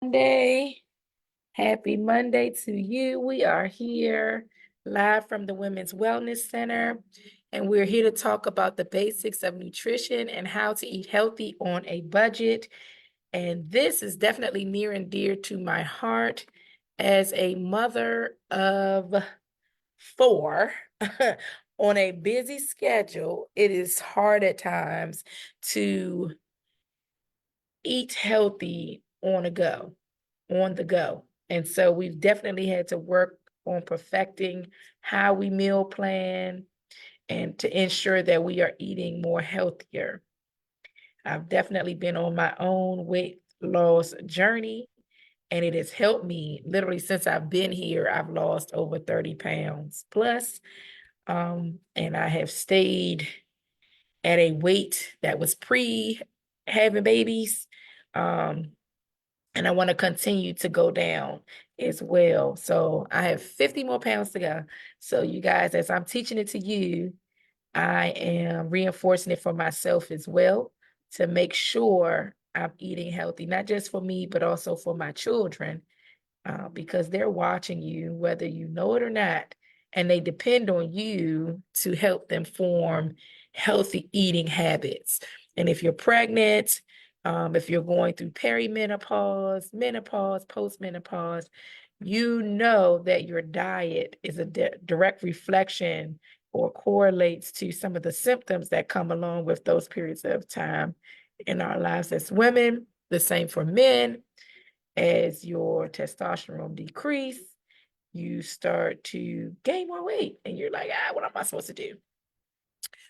Monday. Happy Monday to you. We are here live from the Women's Wellness Center, and we're here to talk about the basics of nutrition and how to eat healthy on a budget. And this is definitely near and dear to my heart as a mother of four. On a busy schedule, it is hard at times to eat healthy on the go. And so we've definitely had to work on perfecting how we meal plan and to ensure that we are eating more healthier. I've definitely been on my own weight loss journey, and it has helped me. Literally since I've been here, I've lost over 30 pounds plus. And I have stayed at a weight that was pre having babies. And I want to continue to go down as well. So I have 50 more pounds to go. So you guys, as I'm teaching it to you, I am reinforcing it for myself as well to make sure I'm eating healthy, not just for me, but also for my children, because they're watching you, whether you know it or not, and they depend on you to help them form healthy eating habits. And if you're pregnant, if you're going through perimenopause, menopause, postmenopause, you know that your diet is a direct reflection or correlates to some of the symptoms that come along with those periods of time in our lives as women. The same for men. As your testosterone decrease, you start to gain more weight, and you're like, what am I supposed to do?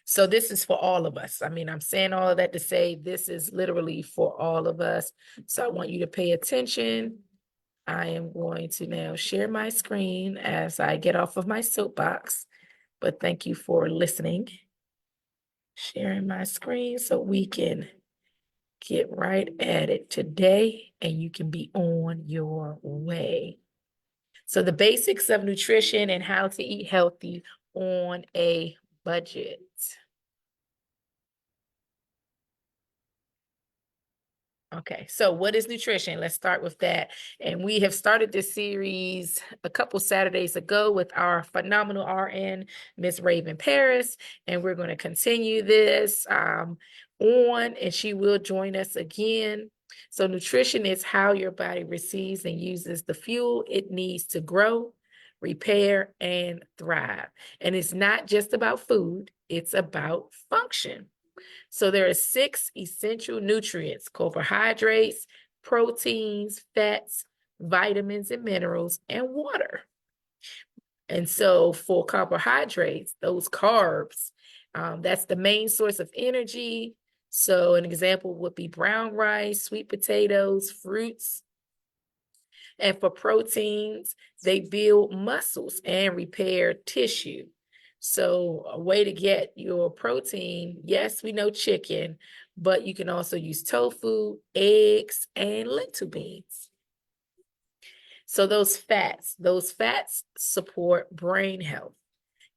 So this is for all of us. I mean, I'm saying all of that to say this is literally for all of us. So I want you to pay attention. I am going to now share my screen as I get off of my soapbox, but thank you for listening. Sharing my screen so we can get right at it today, and you can be on your way. So the basics of nutrition and how to eat healthy on a budget. Okay, so what is nutrition? Let's start with that. And we have started this series a couple Saturdays ago with our phenomenal RN, Miss Raven Paris, and we're going to continue this on, and she will join us again. So nutrition is how your body receives and uses the fuel it needs to grow, repair, and thrive. And it's not just about food, it's about function. So there are 6 essential nutrients: carbohydrates, proteins, fats, vitamins and minerals, and water. And so for carbohydrates, those carbs, that's the main source of energy. So an example would be brown rice, sweet potatoes, fruits. And for proteins, they build muscles and repair tissue. So a way to get your protein, yes, we know chicken, but you can also use tofu, eggs, and lentil beans. So those fats support brain health,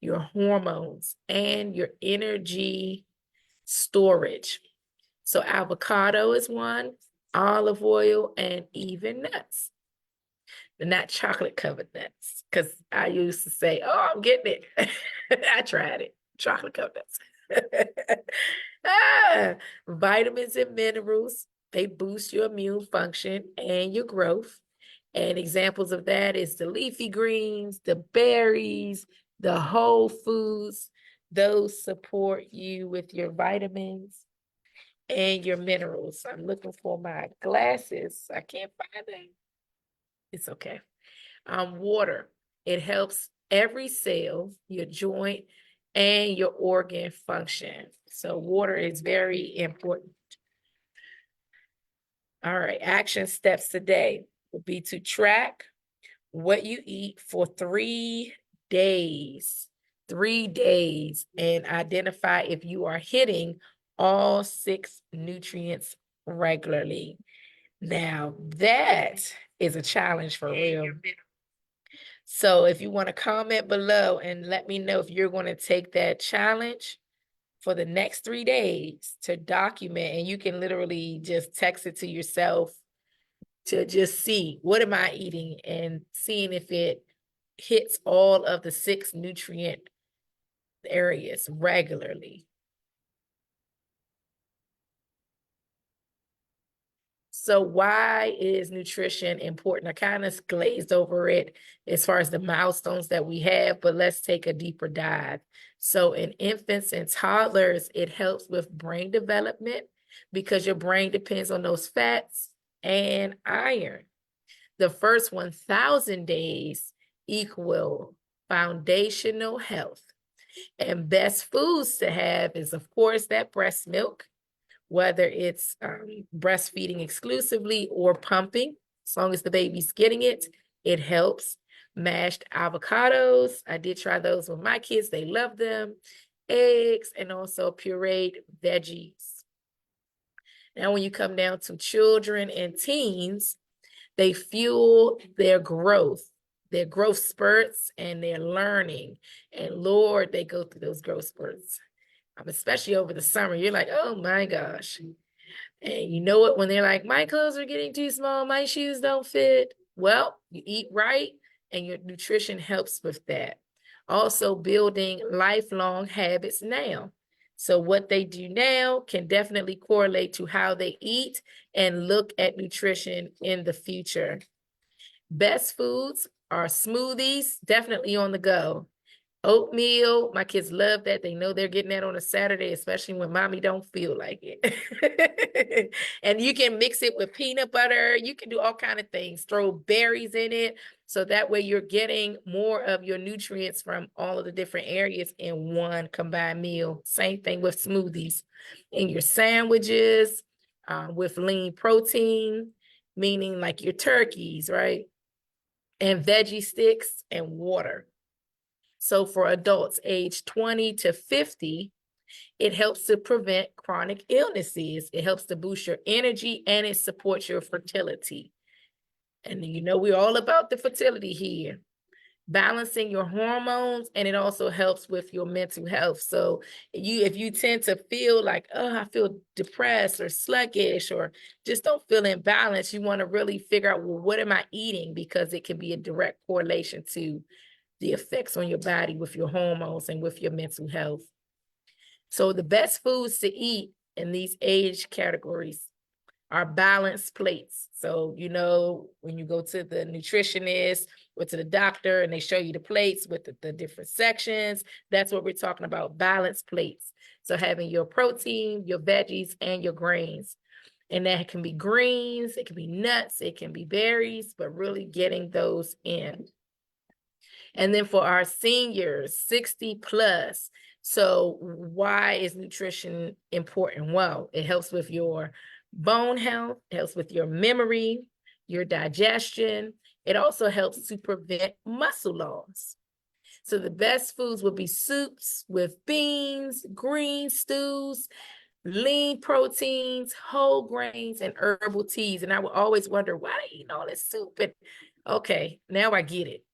your hormones, and your energy storage. So avocado is one, olive oil, and even nuts. Not chocolate covered nuts, because I used to say, I'm getting it. I tried it. Chocolate covered nuts. Vitamins and minerals, they boost your immune function and your growth. And examples of that is the leafy greens, the berries, the whole foods. Those support you with your vitamins and your minerals. I'm looking for my glasses. I can't find them. It's okay. Water, it helps every cell, your joint, and your organ function. So water is very important. All right, action steps today would be to track what you eat for 3 days. 3 days, and identify if you are hitting all 6 nutrients regularly. Now, that is a challenge for real. So if you want to comment below and let me know if you're going to take that challenge for the next 3 days to document, and you can literally just text it to yourself to just see what am I eating and seeing if it hits all of the 6 nutrient areas regularly. So why is nutrition important? I kind of glazed over it as far as the milestones that we have, but let's take a deeper dive. So in infants and toddlers, it helps with brain development because your brain depends on those fats and iron. The first 1,000 days equal foundational health. And best foods to have is, of course, that breast milk, whether it's breastfeeding exclusively or pumping, as long as the baby's getting it, it helps. Mashed avocados, I did try those with my kids, they love them. Eggs, and also pureed veggies. Now, when you come down to children and teens, they fuel their growth spurts, and their learning. And Lord, they go through those growth spurts. Especially over the summer, you're like, oh my gosh. And you know what? When they're like, my clothes are getting too small, my shoes don't fit. Well, you eat right, and your nutrition helps with that. Also, building lifelong habits now. So what they do now can definitely correlate to how they eat and look at nutrition in the future. Best foods are smoothies, definitely on the go. Oatmeal, my kids love that. They know they're getting that on a Saturday, especially when mommy don't feel like it. And you can mix it with peanut butter. You can do all kind of things. Throw berries in it. So that way you're getting more of your nutrients from all of the different areas in one combined meal. Same thing with smoothies. In your sandwiches, with lean protein, meaning like your turkeys, right? And veggie sticks and water. So for adults age 20 to 50, it helps to prevent chronic illnesses. It helps to boost your energy, and it supports your fertility. And you know, we're all about the fertility here. Balancing your hormones, and it also helps with your mental health. So if you tend to feel like, oh, I feel depressed or sluggish or just don't feel in balance, you want to really figure out, well, what am I eating? Because it can be a direct correlation to the effects on your body with your hormones and with your mental health. So the best foods to eat in these age categories are balanced plates. So, you know, when you go to the nutritionist or to the doctor and they show you the plates with the different sections, that's what we're talking about, balanced plates. So having your protein, your veggies, and your grains. And that can be greens, it can be nuts, it can be berries, but really getting those in. And then for our seniors, 60 plus. So why is nutrition important? Well, it helps with your bone health, it helps with your memory, your digestion. It also helps to prevent muscle loss. So the best foods would be soups with beans, green stews, lean proteins, whole grains, and herbal teas. And I would always wonder, why they eating all this soup? And okay, now I get it.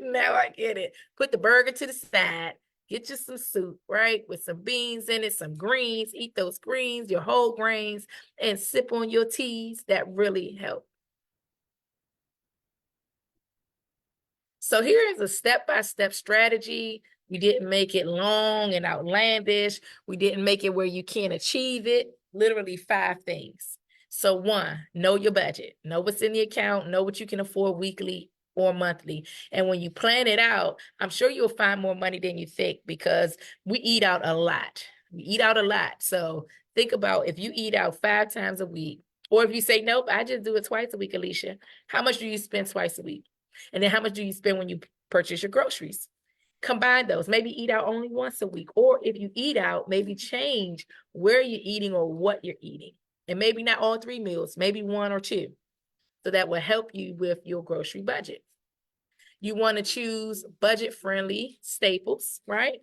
Now I get it. Put the burger to the side, get you some soup, right? With some beans in it, some greens, eat those greens, your whole grains, and sip on your teas. That really help. So here is a step-by-step strategy. We didn't make it long and outlandish. We didn't make it where you can't achieve it. Literally 5 things. So 1, know your budget. Know what's in the account. Know what you can afford weekly or monthly. And when you plan it out, I'm sure you'll find more money than you think, because we eat out a lot. We eat out a lot. So think about, if you eat out 5 times a week, or if you say, nope, I just do it twice a week, Alicia, how much do you spend twice a week? And then how much do you spend when you purchase your groceries? Combine those. Maybe eat out only once a week. Or if you eat out, maybe change where you're eating or what you're eating. And maybe not all 3 meals, maybe 1 or 2. So that will help you with your grocery budget. You want to choose budget-friendly staples, right?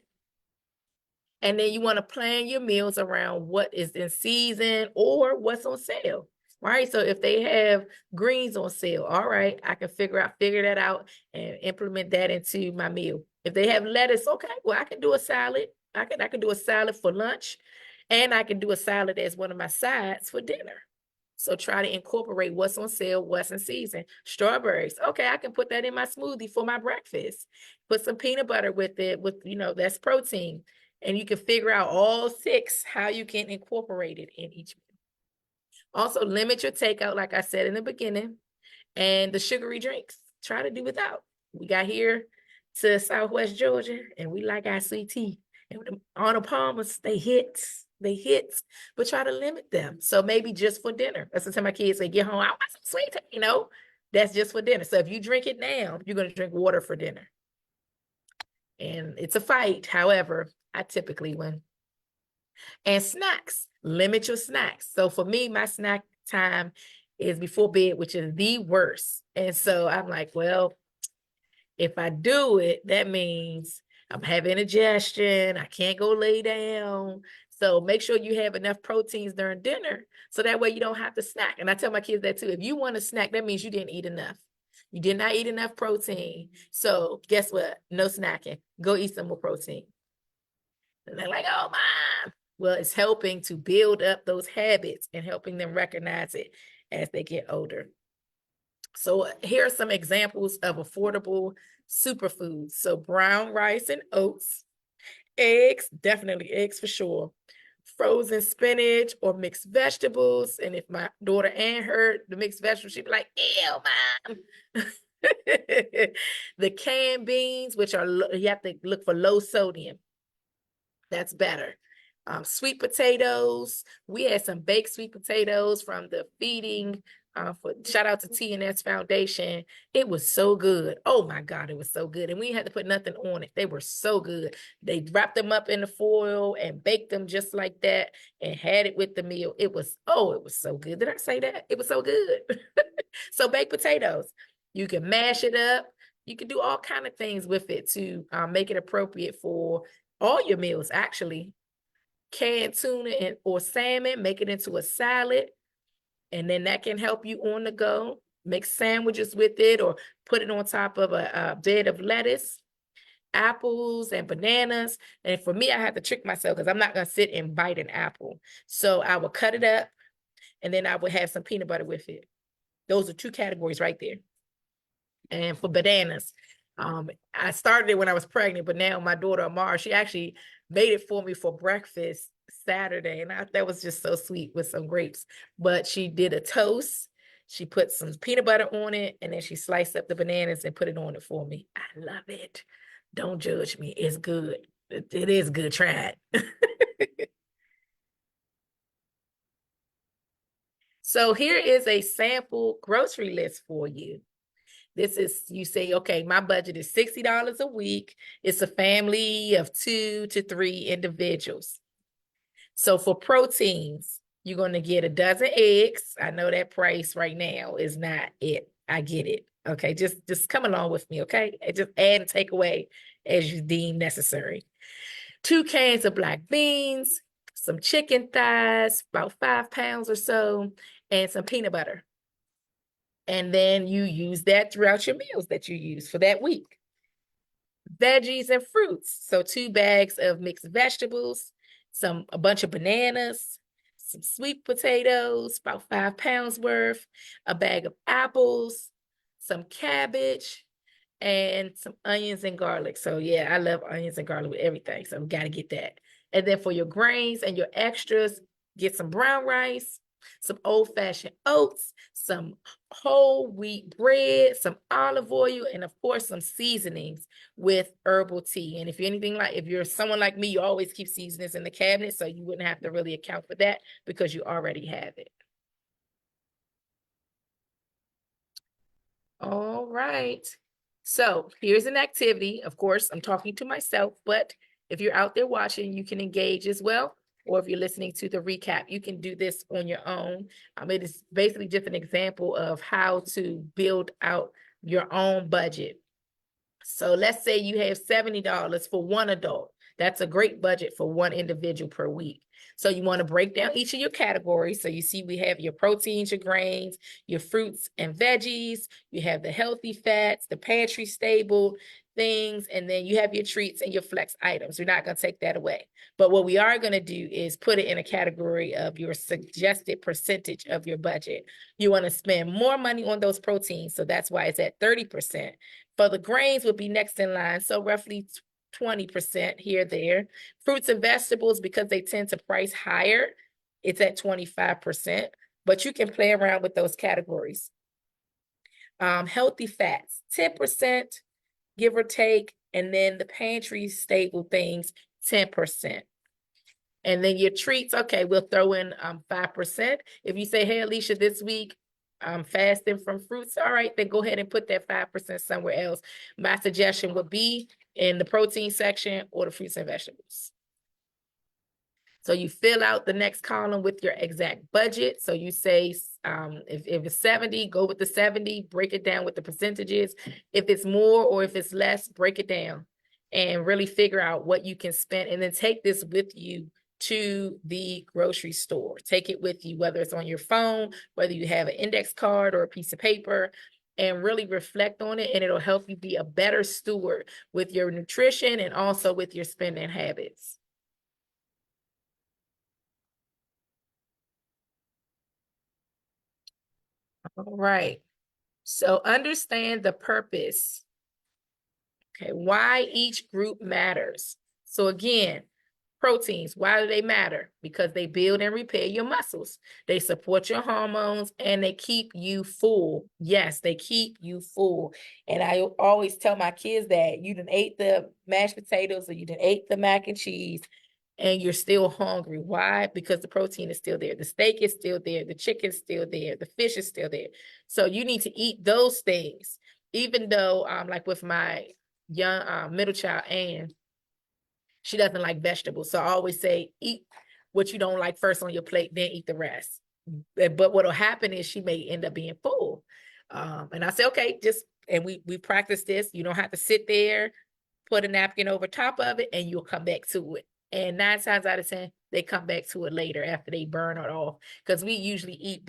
And then you want to plan your meals around what is in season or what's on sale, right? So if they have greens on sale, all right, I can figure that out and implement that into my meal. If they have lettuce, okay, well, I can do a salad. I can do a salad for lunch, and I can do a salad as one of my sides for dinner. So try to incorporate what's on sale, what's in season. Strawberries. Okay, I can put that in my smoothie for my breakfast. Put some peanut butter with it, that's protein. And you can figure out all 6 how you can incorporate it in each meal. Also, limit your takeout, like I said in the beginning, and the sugary drinks. Try to do without. We got here to Southwest Georgia, and we like our sweet tea. And the Arnold Palmers, they hit, but try to limit them. So maybe just for dinner. That's what I tell my kids, they get home, I want some sweet tea, that's just for dinner. So if you drink it now, you're going to drink water for dinner. And it's a fight. However, I typically win. And snacks, limit your snacks. So for me, my snack time is before bed, which is the worst. And so I'm like, well, if I do it, that means I'm having indigestion. I can't go lay down. So make sure you have enough proteins during dinner so that way you don't have to snack. And I tell my kids that too. If you want to snack, that means you didn't eat enough. You did not eat enough protein. So guess what? No snacking. Go eat some more protein. And they're like, oh, Mom. Well, it's helping to build up those habits and helping them recognize it as they get older. So here are some examples of affordable superfoods. So brown rice and oats, eggs, definitely eggs for sure, frozen spinach or mixed vegetables. And if my daughter Ann heard the mixed vegetables, she'd be like, ew, Mom. The canned beans, which are, you have to look for low sodium. That's better. Sweet potatoes. We had some baked sweet potatoes from the feeding. Shout out to TNS Foundation. It was so good. Oh my God, it was so good. And we had to put nothing on it. They were so good. They wrapped them up in the foil and baked them just like that and had it with the meal. It was so good. Did I say that? It was so good. So baked potatoes, you can mash it up. You can do all kind of things with it to make it appropriate for all your meals, actually. Canned tuna or salmon, make it into a salad, and then that can help you on the go. Make sandwiches with it or put it on top of a bed of lettuce, apples and bananas. And for me, I have to trick myself because I'm not going to sit and bite an apple. So I will cut it up, and then I will have some peanut butter with it. Those are 2 categories right there. And for bananas, I started it when I was pregnant, but now my daughter Amara, she actually made it for me for breakfast Saturday, and that was just so sweet with some grapes. But she did a toast, she put some peanut butter on it, and then she sliced up the bananas and put it on it for me. I love it. Don't judge me. It's good. It is good. Try it. So here is a sample grocery list for you. This is, you say, okay, my budget is $60 a week. It's a family of 2 to 3 individuals. So for proteins, you're going to get a dozen eggs. I know that price right now is not it. I get it. Okay, just come along with me, okay? And just add and take away as you deem necessary. 2 cans of black beans, some chicken thighs, about 5 pounds or so, and some peanut butter. And then you use that throughout your meals that you use for that week. Veggies and fruits. So 2 bags of mixed vegetables, a bunch of bananas, some sweet potatoes, about 5 pounds worth, a bag of apples, some cabbage, and some onions and garlic. So yeah, I love onions and garlic with everything. So we got to get that. And then for your grains and your extras, get some brown rice, some old-fashioned oats, some whole wheat bread, some olive oil, and of course, some seasonings with herbal tea. And if you're someone like me, you always keep seasonings in the cabinet, so you wouldn't have to really account for that because you already have it. All right. So here's an activity. Of course, I'm talking to myself, but if you're out there watching, you can engage as well. Or if you're listening to the recap, you can do this on your own. It is basically just an example of how to build out your own budget. So let's say you have $70 for one adult. That's a great budget for one individual per week. So you want to break down each of your categories. So you see we have your proteins, your grains, your fruits and veggies, you have the healthy fats, the pantry stable things, and then you have your treats and your flex items. We're not going to take that away. But what we are going to do is put it in a category of your suggested percentage of your budget. You want to spend more money on those proteins, so that's why it's at 30%. For the grains would be next in line, so roughly 20% here, there. Fruits and vegetables, because they tend to price higher, it's at 25%, but you can play around with those categories. Healthy fats, 10%, give or take, and then the pantry stable things, 10%. And then your treats, okay, we'll throw in 5%. If you say, hey, Alicia, this week I'm fasting from fruits, all right, then go ahead and put that 5% somewhere else. My suggestion would be in the protein section or the fruits and vegetables. So you fill out the next column with your exact budget. So you say, if it's 70, go with the 70, break it down with the percentages. If it's more or if it's less, break it down and really figure out what you can spend, and then take this with you to the grocery store. Take it with you, whether it's on your phone, whether you have an index card or a piece of paper, and really reflect on it, and it'll help you be a better steward with your nutrition and also with your spending habits. All right. So understand the purpose. Okay, why each group matters. So again, proteins, why do they matter? Because they build and repair your muscles. They support your hormones and they keep you full. Yes, they keep you full. And I always tell my kids that you done ate the mashed potatoes or you done ate the mac and cheese and you're still hungry. Why? Because the protein is still there. The steak is still there. The chicken's still there. The fish is still there. So you need to eat those things, even though like with my young middle child, Anne, she doesn't like vegetables. So I always say, eat what you don't like first on your plate, then eat the rest. But what'll happen is she may end up being full. And I say, okay, and we practice this. You don't have to sit there, put a napkin over top of it, and you'll come back to it. And 9 times out of 10, they come back to it later after they burn it off. Because we usually eat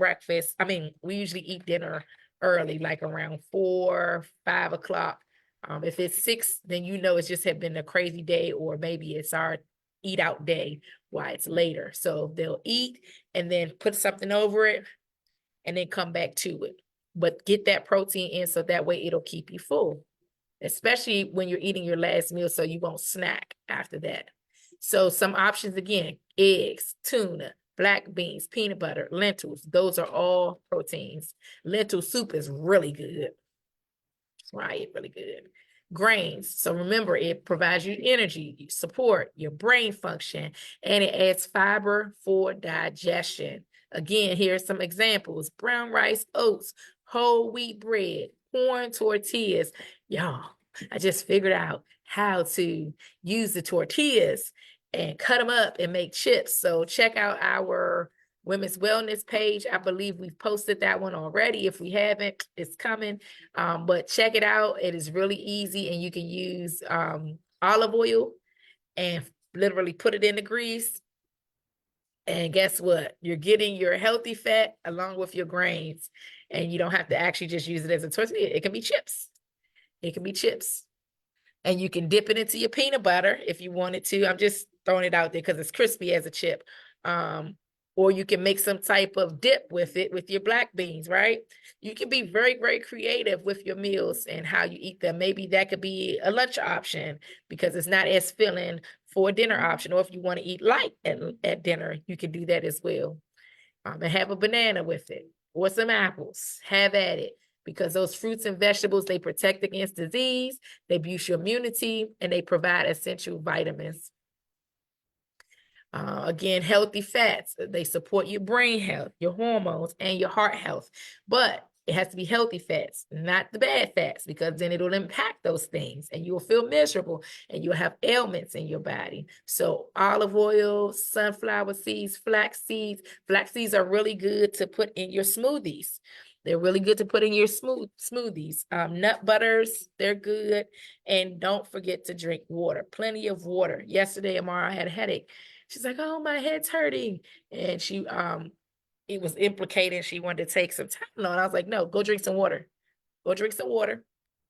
we usually eat dinner early, like around 4, 5 o'clock. If it's 6, then it's just had been a crazy day, or maybe it's our eat out day why it's later. So they'll eat and then put something over it and then come back to it. But get that protein in so that way it'll keep you full, especially when you're eating your last meal so you won't snack after that. So some options again, eggs, tuna, black beans, peanut butter, lentils. Those are all proteins. Lentil soup is really good. Right, really good. Grains. So remember, it provides you energy, support your brain function, and it adds fiber for digestion. Again, here's some examples: brown rice, oats, whole wheat bread, corn tortillas. Y'all, I just figured out how to use the tortillas and cut them up and make chips. So check out our Women's Wellness page. I believe we've posted that one already. If we haven't, it's coming. But check it out. It is really easy, and you can use olive oil and literally put it in the grease. And guess what? You're getting your healthy fat along with your grains, and you don't have to actually just use it as a tortilla. It can be chips. It can be chips. And you can dip it into your peanut butter if you wanted to. I'm just throwing it out there because it's crispy as a chip. Or you can make some type of dip with it with your black beans, right? You can be very, very creative with your meals and how you eat them. Maybe that could be a lunch option because it's not as filling for a dinner option. Or if you want to eat light at dinner, you can do that as well. And have a banana with it or some apples. Have at it. Because those fruits and vegetables, they protect against disease, they boost your immunity, and they provide essential vitamins. Again, healthy fats, they support your brain health, your hormones, and your heart health. But it has to be healthy fats, not the bad fats, because then it'll impact those things and you'll feel miserable and you'll have ailments in your body. So olive oil, sunflower seeds, flax seeds. Flax seeds are really good to put in your smoothies. They're really good to put in your smoothies. Nut butters, they're good. And don't forget to drink water, plenty of water. Yesterday, Amara had a headache. She's like, oh, my head's hurting. And she it was implicated. She wanted to take some Tylenol. And I was like, no, go drink some water. Go drink some water,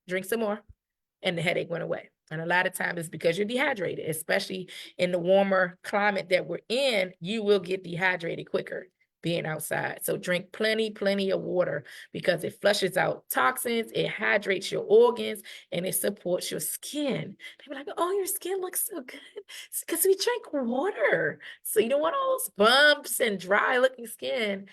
drink some more. And the headache went away. And a lot of times it's because you're dehydrated, especially in the warmer climate that we're in, you will get dehydrated quicker being outside. So drink plenty of water because it flushes out toxins, it hydrates your organs, and it supports your skin. They were like, oh, your skin looks so good. It's because we drink water. So you don't want all those bumps and dry looking skin.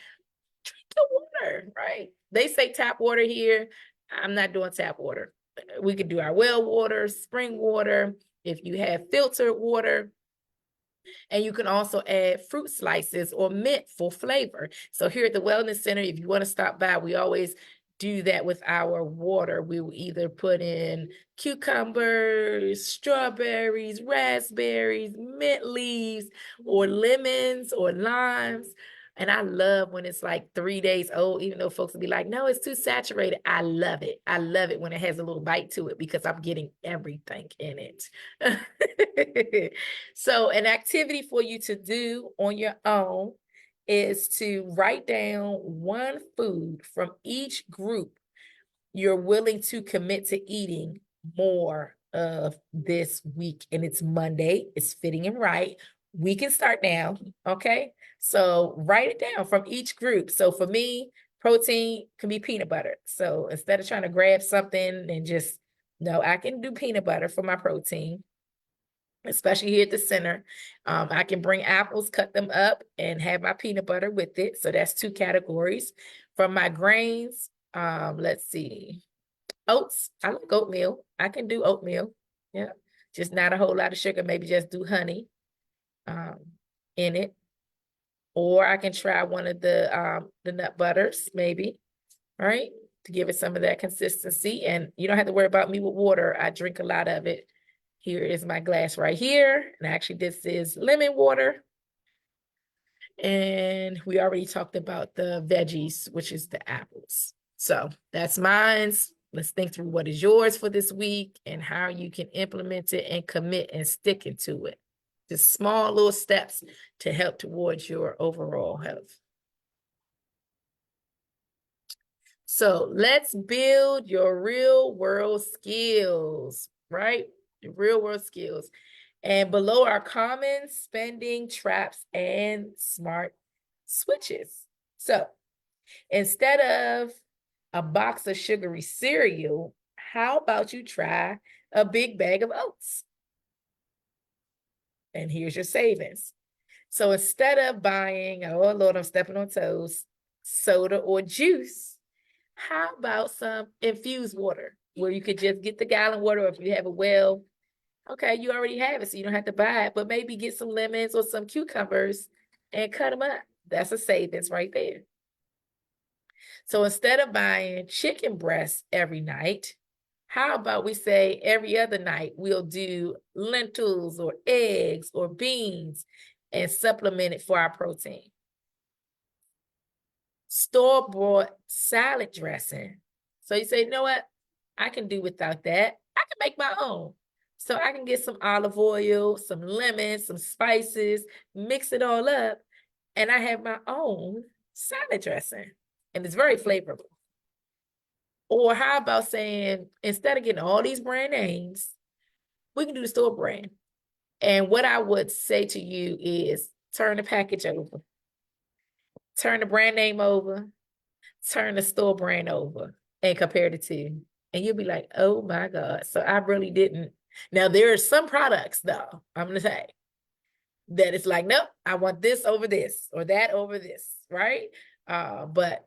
Drink the water, right? They say tap water here. I'm not doing tap water. We could do our well water, spring water, if you have filtered water. And you can also add fruit slices or mint for flavor. So here at the Wellness Center, if you want to stop by, we always do that with our water. We will either put in cucumbers, strawberries, raspberries, mint leaves, or lemons or limes. And I love when it's like 3 days old, even though folks will be like, no, it's too saturated. I love it. I love it when it has a little bite to it because I'm getting everything in it. So an activity for you to do on your own is to write down one food from each group you're willing to commit to eating more of this week. And it's Monday. It's fitting and right. We can start now. Okay. So write it down from each group. So for me, protein can be peanut butter. So instead of trying to grab something and just, no, I can do peanut butter for my protein, especially here at the center. I can bring apples, cut them up, and have my peanut butter with it. So that's 2 categories. From my grains, let's see. Oats, I like oatmeal. I can do oatmeal. Yeah. Just not a whole lot of sugar. Maybe just do honey in it. Or I can try one of the nut butters, maybe, right? To give it some of that consistency. And you don't have to worry about me with water. I drink a lot of it. Here is my glass right here. And actually, this is lemon water. And we already talked about the veggies, which is the apples. So that's mine's. Let's think through what is yours for this week and how you can implement it and commit and stick into it. Just small little steps to help towards your overall health. So let's build your real world skills, right? Your real world skills. And below are common spending traps and smart switches. So instead of a box of sugary cereal, how about you try a big bag of oats? And here's your savings. So instead of buying, oh Lord, I'm stepping on toes, soda or juice, how about some infused water where you could just get the gallon water, or if you have a well, okay, you already have it, so you don't have to buy it, but maybe get some lemons or some cucumbers and cut them up. That's a savings right there. So instead of buying chicken breasts every night, how about we say every other night we'll do lentils or eggs or beans and supplement it for our protein. Store-bought salad dressing. So you say, you know what? I can do without that. I can make my own. So I can get some olive oil, some lemons, some spices, mix it all up, and I have my own salad dressing. And it's very flavorful. Or how about saying, instead of getting all these brand names, we can do the store brand. And what I would say to you is turn the package over, turn the brand name over, turn the store brand over, and compare the two. And you'll be like, oh my God. So I really didn't. Now, there are some products, though, I'm going to say, that it's like, nope, I want this over this or that over this, right? But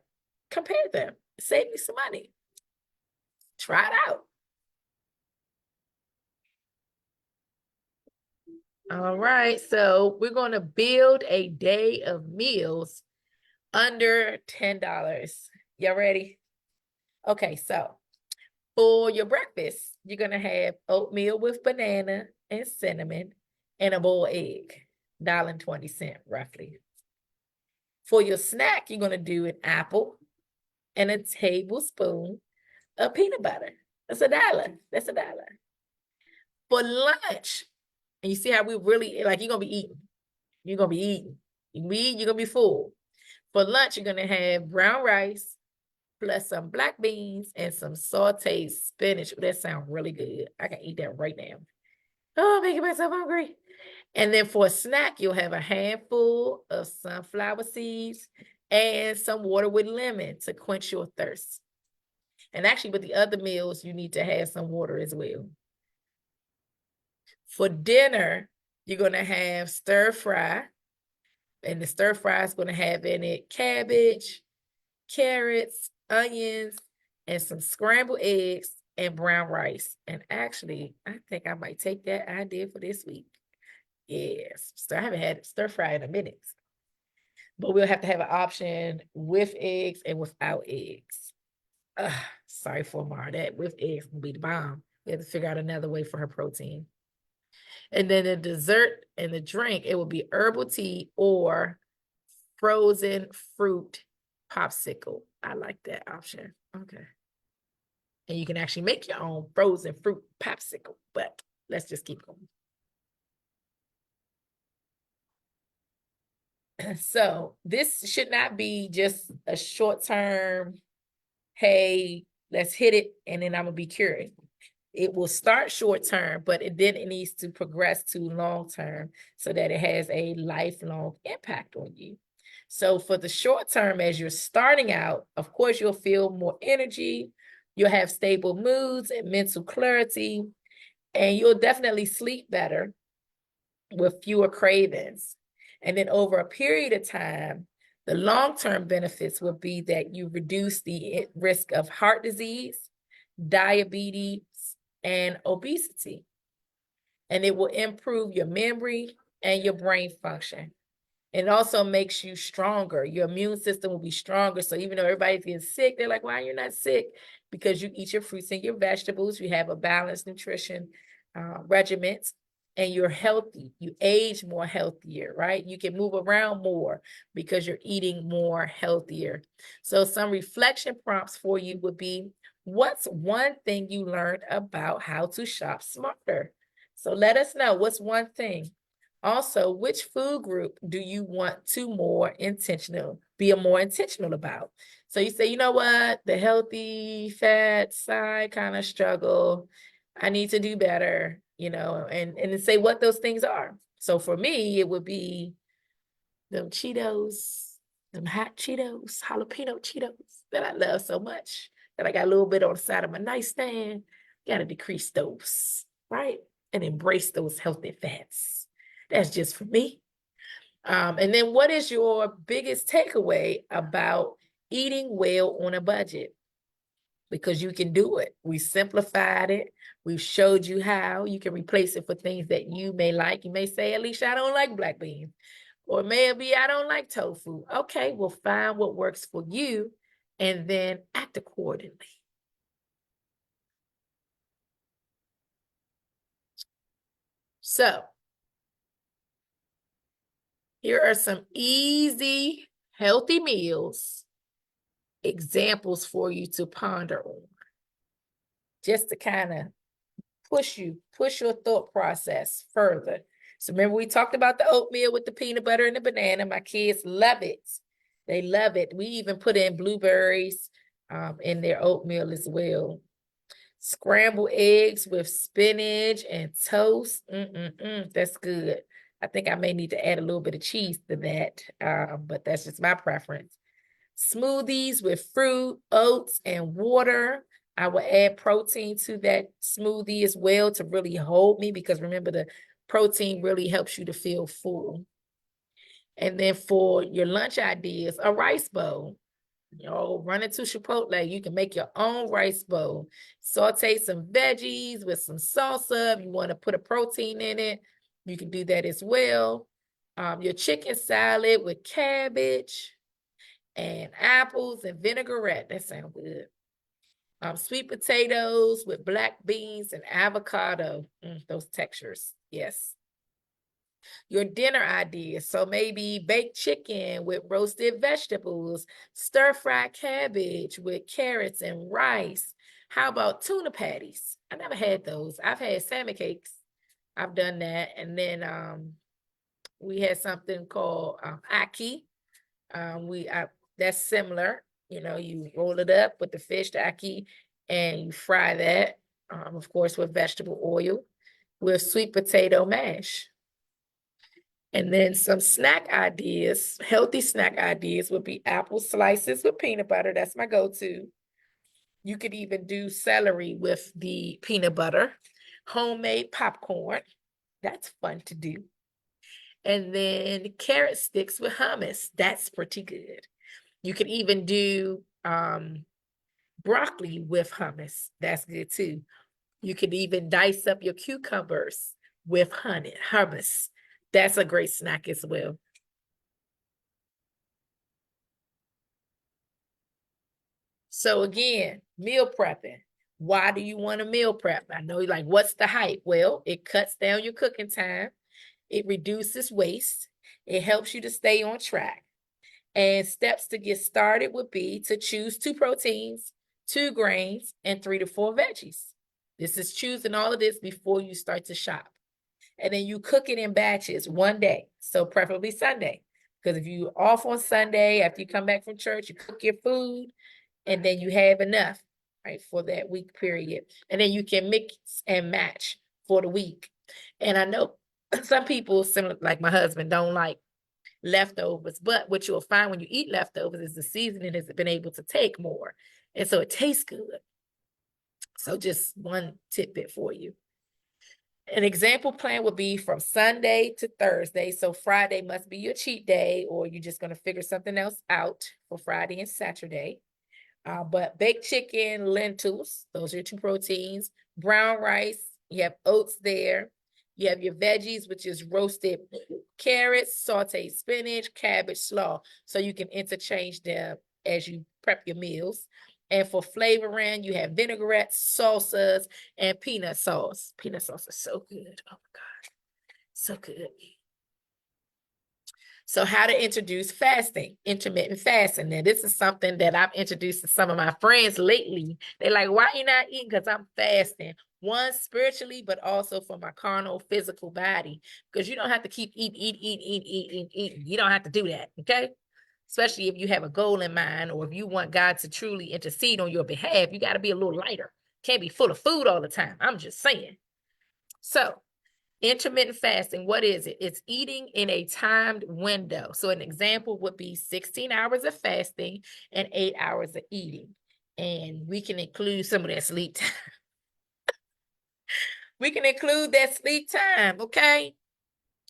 compare them, save me some money. Try it out. All right, so we're going to build a day of meals under $10. Y'all ready? Okay, so for your breakfast, you're going to have oatmeal with banana and cinnamon and a boiled egg, $1.20 roughly. For your snack, you're going to do an apple and a tablespoon of peanut butter. That's $1. That's $1. For lunch, and you see how we really, like, you're going to be eating. You're going to be eating. You're going to be full. For lunch, you're going to have brown rice plus some black beans and some sauteed spinach. That sounds really good. I can eat that right now. Oh, I'm making myself hungry. And then for a snack, you'll have a handful of sunflower seeds and some water with lemon to quench your thirst. And actually, with the other meals, you need to have some water as well. For dinner, you're going to have stir fry. And the stir fry is going to have in it cabbage, carrots, onions, and some scrambled eggs and brown rice. And actually, I think I might take that idea for this week. Yes, I haven't had stir fry in a minute. But we'll have to have an option with eggs and without eggs. Sorry for Mara, that with eggs will be the bomb. We have to figure out another way for her protein. And then the dessert and the drink, it will be herbal tea or frozen fruit popsicle. I like that option. Okay. And you can actually make your own frozen fruit popsicle, but let's just keep going. So this should not be just a short-term, hey, let's hit it, and then I'm gonna be cured. It will start short-term, but then it needs to progress to long-term so that it has a lifelong impact on you. So for the short term, as you're starting out, of course, you'll feel more energy, you'll have stable moods and mental clarity, and you'll definitely sleep better with fewer cravings. And then over a period of time, the long-term benefits will be that you reduce the risk of heart disease, diabetes, and obesity. And it will improve your memory and your brain function. It also makes you stronger. Your immune system will be stronger. So even though everybody's getting sick, they're like, why are you not sick? Because you eat your fruits and your vegetables. You have a balanced nutrition regimen, and you're healthy. You age more healthier, right? You can move around more because you're eating more healthier. So some reflection prompts for you would be, what's one thing you learned about how to shop smarter? So let us know, what's one thing? Also, which food group do you want to be more intentional about? So you say, you know what, the healthy fat side kind of struggle. I need to do better, and say what those things are. So for me, it would be them Cheetos, them hot Cheetos, jalapeno Cheetos that I love so much that I got a little bit on the side of my nightstand. Got to decrease those, right? And embrace those healthy fats. That's just for me. And then what is your biggest takeaway about eating well on a budget? Because you can do it. We simplified it. We've showed you how you can replace it for things that you may like. You may say, Alicia, I don't like black beans. Or maybe I don't like tofu. Okay, we'll find what works for you and then act accordingly. So here are some easy, healthy meals, examples for you to ponder on, just to kind of push your thought process further. So remember, we talked about the oatmeal with the peanut butter and the banana. My kids love it. They love it. We even put in blueberries in their oatmeal as well. Scrambled eggs with spinach and toast. That's good. I think I may need to add a little bit of cheese to that, but that's just my preference. Smoothies with fruit, oats, and water. I will add protein to that smoothie as well to really hold me, because remember, the protein really helps you to feel full. And then for your lunch ideas, a rice bowl. Run into Chipotle. You can make your own rice bowl. Saute some veggies with some salsa. If you want to put a protein in it, you can do that as well. Your chicken salad with cabbage and apples and vinaigrette. That sounds good. Sweet potatoes with black beans and avocado. Those textures, yes. Your dinner ideas. So maybe baked chicken with roasted vegetables, stir-fried cabbage with carrots and rice. How about tuna patties? I never had those. I've had salmon cakes. I've done that. And then we had something called ackee. That's similar. You know, you roll it up with the fish, the ackee, and you fry that, of course, with vegetable oil, with sweet potato mash. And then some snack ideas, healthy snack ideas would be apple slices with peanut butter. That's my go-to. You could even do celery with the peanut butter, homemade popcorn. That's fun to do. And then carrot sticks with hummus. That's pretty good. You could even do broccoli with hummus. That's good too. You could even dice up your cucumbers with hummus. That's a great snack as well. So again, meal prepping. Why do you want to meal prep? I know you're like, what's the hype? Well, it cuts down your cooking time. It reduces waste. It helps you to stay on track. And steps to get started would be to choose 2 proteins, 2 grains, and 3 to 4 veggies. This is choosing all of this before you start to shop. And then you cook it in batches one day. So preferably Sunday. Because if you're off on Sunday, after you come back from church, you cook your food and then you have enough, right, for that week period. And then you can mix and match for the week. And I know some people, similar like my husband, don't like leftovers, but what you'll find when you eat leftovers is the seasoning has been able to take more. And so it tastes good. So just one tidbit for you. An example plan would be from Sunday to Thursday. So Friday must be your cheat day, or you're just going to figure something else out for Friday and Saturday. But baked chicken, lentils, those are your 2 proteins, brown rice, you have oats there. You have your veggies, which is roasted carrots, sauteed spinach, cabbage, slaw. So you can interchange them as you prep your meals. And for flavoring, you have vinaigrettes, salsas, and peanut sauce. Peanut sauce is so good. Oh my God, so good. So how to introduce fasting, intermittent fasting. Now, this is something that I've introduced to some of my friends lately. They're like, why you not eating? Because I'm fasting. One, spiritually, but also for my carnal, physical body. Because you don't have to keep eating. You don't have to do that, okay? Especially if you have a goal in mind, or if you want God to truly intercede on your behalf, you got to be a little lighter. Can't be full of food all the time. I'm just saying. So intermittent fasting, what is it? It's eating in a timed window. So an example would be 16 hours of fasting and 8 hours of eating. And we can include some of that sleep time. We can include that sleep time, okay?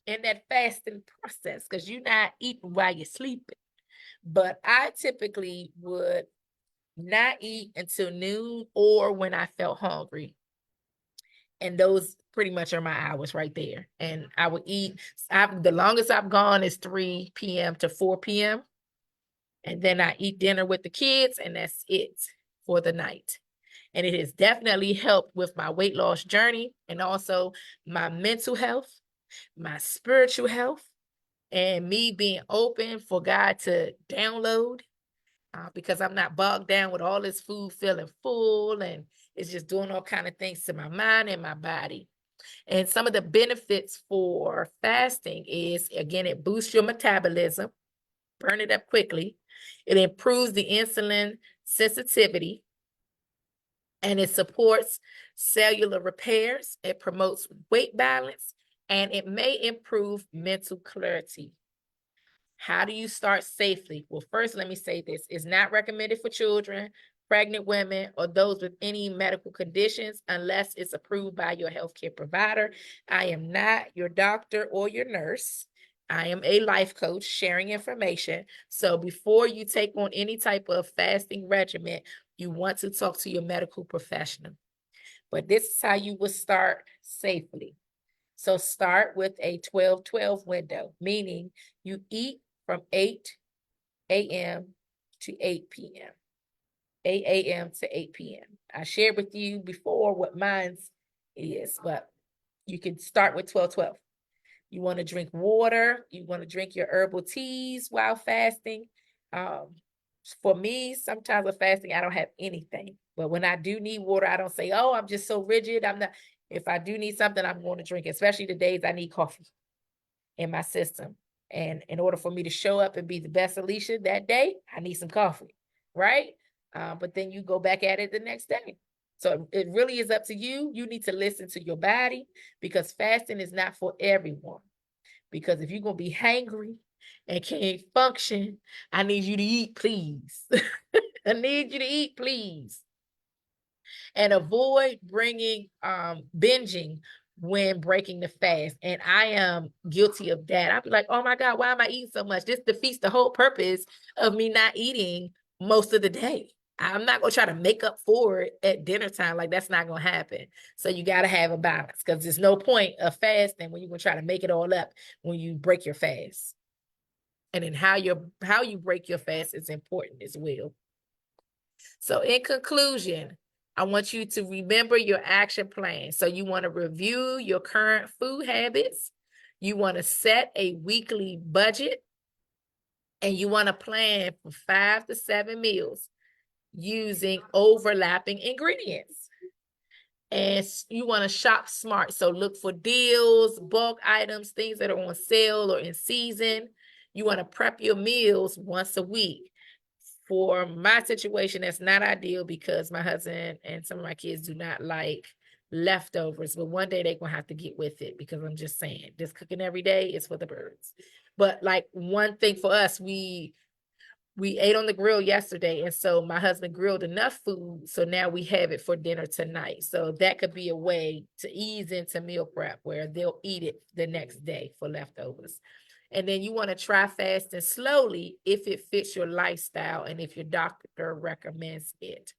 In that fasting process, because you're not eating while you're sleeping. But I typically would not eat until noon or when I felt hungry. And those pretty much are my hours right there. And I would eat, the longest I've gone is 3 p.m. to 4 p.m. And then I eat dinner with the kids, and that's it for the night. And it has definitely helped with my weight loss journey, and also my mental health, my spiritual health, and me being open for God to download, because I'm not bogged down with all this food feeling full, and it's just doing all kind of things to my mind and my body. And some of the benefits for fasting is, again, it boosts your metabolism, burn it up quickly. It improves the insulin sensitivity, and it supports cellular repairs. It promotes weight balance, and it may improve mental clarity. How do you start safely? Well, first, let me say this. It's not recommended for children, pregnant women, or those with any medical conditions unless it's approved by your healthcare provider. I am not your doctor or your nurse. I am a life coach sharing information. So before you take on any type of fasting regimen, you want to talk to your medical professional. But this is how you would start safely. So start with a 12-12 window, meaning you eat from 8 a.m. to 8 p.m. 8 a.m. to 8 p.m. I shared with you before what mine's is, but you can start with 12-12. You want to drink water. You want to drink your herbal teas while fasting. For me, sometimes with fasting, I don't have anything. But when I do need water, I don't say, oh, I'm just so rigid. I'm not. If I do need something, I'm going to drink, especially the days I need coffee. in my system. And in order for me to show up and be the best Alicia that day, I need some coffee, right? But then you go back at it the next day. So it really is up to you. You need to listen to your body, because fasting is not for everyone. Because if you're going to be hangry and can't function, I need you to eat, please. I need you to eat, please. And avoid binging when breaking the fast. And I am guilty of that. I'd be like, oh my God, why am I eating so much? This defeats the whole purpose of me not eating most of the day. I'm not going to try to make up for it at dinner time. Like, that's not going to happen. So you got to have a balance, because there's no point of fasting when you're going to try to make it all up when you break your fast. And then how you break your fast is important as well. So in conclusion, I want you to remember your action plan. So you want to review your current food habits. You want to set a weekly budget. And you want to plan for 5 to 7 meals using overlapping ingredients. And you want to shop smart. So look for deals, bulk items, things that are on sale or in season. You want to prep your meals once a week. For my situation, that's not ideal, because my husband and some of my kids do not like leftovers. But one day they're going to have to get with it, because I'm just saying, this cooking every day is for the birds. But like, one thing for us, we ate on the grill yesterday, and so my husband grilled enough food, so now we have it for dinner tonight. So that could be a way to ease into meal prep, where they'll eat it the next day for leftovers. And then you want to try fasting slowly if it fits your lifestyle and if your doctor recommends it.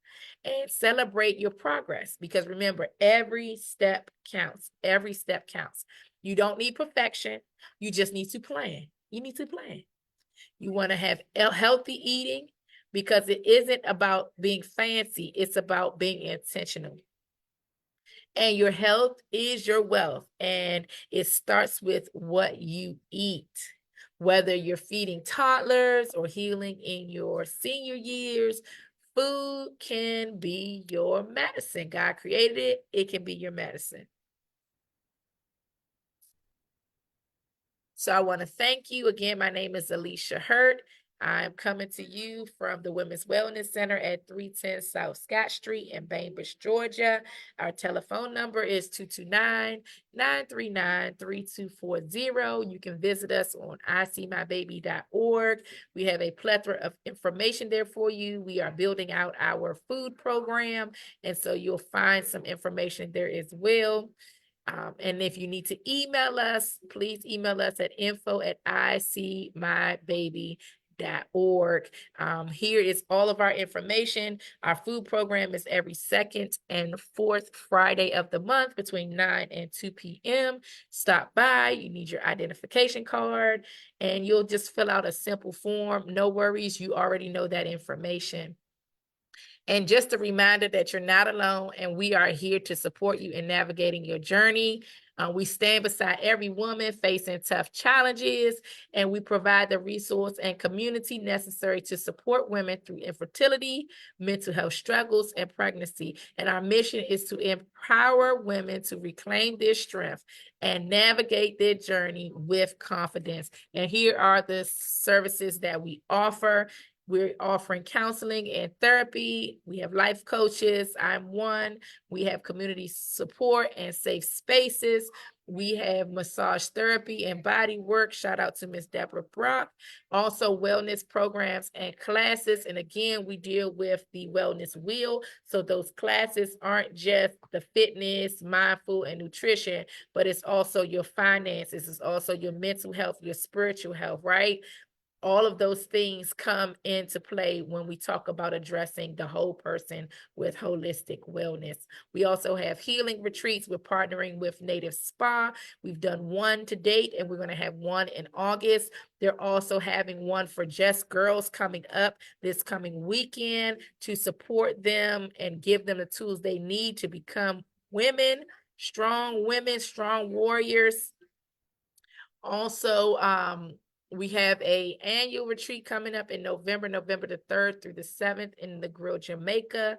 And celebrate your progress, because remember, every step counts. Every step counts. You don't need perfection. You just need to plan. You need to plan. You want to have healthy eating, because it isn't about being fancy. It's about being intentional. And your health is your wealth, and it starts with what you eat. Whether you're feeding toddlers or healing in your senior years, food can be your medicine. God created it. It can be your medicine. So I want to thank you again. My name is Alicia Hurt. I'm coming to you from the Women's Wellness Center at 310 South Scott Street in Bainbridge, Georgia. Our telephone number is 229-939-3240. You can visit us on iseemybaby.org. We have a plethora of information there for you. We are building out our food program, and so you'll find some information there as well. And if you need to email us, please email us at info@iseemybaby.org. Here is all of our information. Our food program is every second and fourth Friday of the month between 9 and 2 p.m. Stop by. You need your identification card, and you'll just fill out a simple form. No worries. You already know that information. And just a reminder that you're not alone, and we are here to support you in navigating your journey. We stand beside every woman facing tough challenges, and we provide the resource and community necessary to support women through infertility, mental health struggles, and pregnancy. And our mission is to empower women to reclaim their strength and navigate their journey with confidence. And here are the services that we offer. We're offering counseling and therapy. We have life coaches. I'm one. We have community support and safe spaces. We have massage therapy and body work. Shout out to Miss Deborah Brock. Also wellness programs and classes. And again, we deal with the wellness wheel. So those classes aren't just the fitness, mindful, and nutrition, but it's also your finances. It's also your mental health, your spiritual health, right? All of those things come into play when we talk about addressing the whole person with holistic wellness. We also have healing retreats. We're partnering with Native Spa. We've done one to date, and we're going to have one in August. They're also having one for just girls coming up this coming weekend to support them and give them the tools they need to become women, strong warriors. Also, we have an annual retreat coming up in November the 3rd through the 7th in the Grill, Jamaica.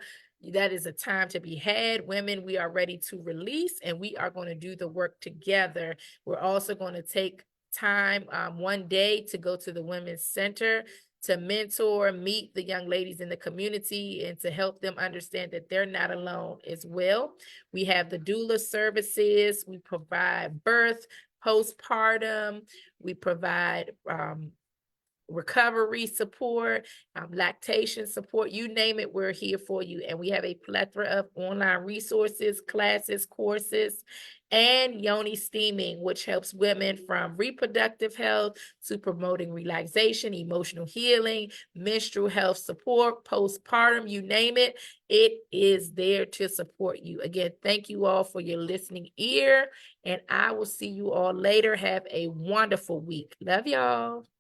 That is a time to be had. Women, we are ready to release, and we are going to do the work together. We're also going to take time one day to go to the Women's Center to mentor, meet the young ladies in the community, and to help them understand that they're not alone as well. We have the doula services. We provide birth, postpartum. We provide recovery support, lactation support, you name it, we're here for you. And we have a plethora of online resources, classes, courses, and yoni steaming, which helps women from reproductive health to promoting relaxation, emotional healing, menstrual health support, postpartum, you name it, it is there to support you. Again, thank you all for your listening ear, and I will see you all later. Have a wonderful week. Love y'all.